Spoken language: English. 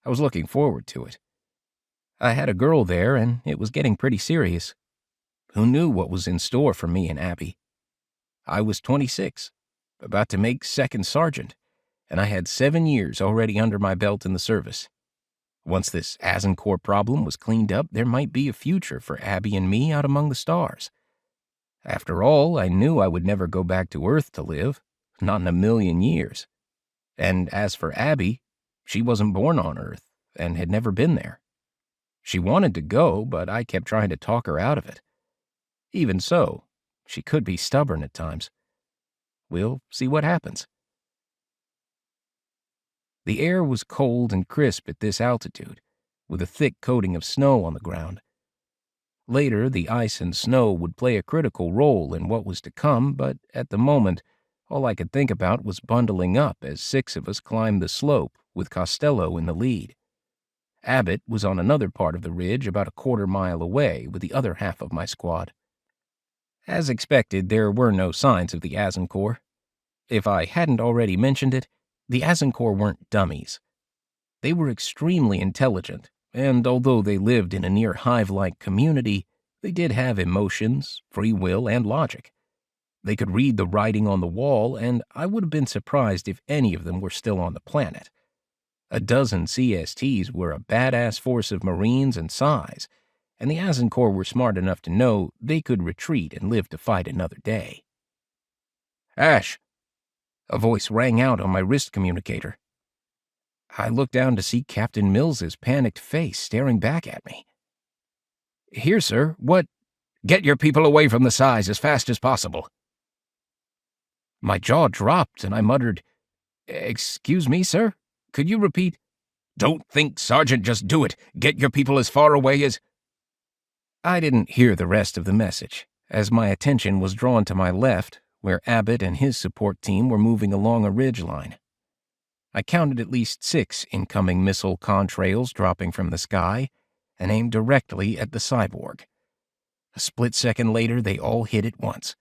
I was looking forward to it. I had a girl there, and it was getting pretty serious. Who knew what was in store for me and Abby? I was 26, about to make second sergeant, and I had 7 years already under my belt in the service. Once this Azincourt problem was cleaned up, there might be a future for Abby and me out among the stars. After all, I knew I would never go back to Earth to live, not in a million years. And as for Abby, she wasn't born on Earth and had never been there. She wanted to go, but I kept trying to talk her out of it. Even so, she could be stubborn at times. We'll see what happens. The air was cold and crisp at this altitude, with a thick coating of snow on the ground. Later, the ice and snow would play a critical role in what was to come, but at the moment, all I could think about was bundling up as 6 of us climbed the slope, with Costello in the lead. Abbott was on another part of the ridge about a quarter-mile away with the other half of my squad. As expected, there were no signs of the Azincourt. If I hadn't already mentioned it, the Azincourt weren't dummies. They were extremely intelligent, and although they lived in a near hive-like community, they did have emotions, free will, and logic. They could read the writing on the wall, and I would have been surprised if any of them were still on the planet. A dozen CSTs were a badass force of Marines and Psis, and the Azincourt were smart enough to know they could retreat and live to fight another day. "Ash!" A voice rang out on my wrist communicator. I looked down to see Captain Mills's panicked face staring back at me. "Here, sir. What?" "Get your people away from the Psis as fast as possible." My jaw dropped and I muttered, "Excuse me, sir? Could you repeat?" "Don't think, Sergeant, just do it. Get your people as far away as—" I didn't hear the rest of the message, as my attention was drawn to my left, where Abbott and his support team were moving along a ridge line. I counted at least 6 incoming missile contrails dropping from the sky and aimed directly at the Cyborg. A split second later, they all hit at once.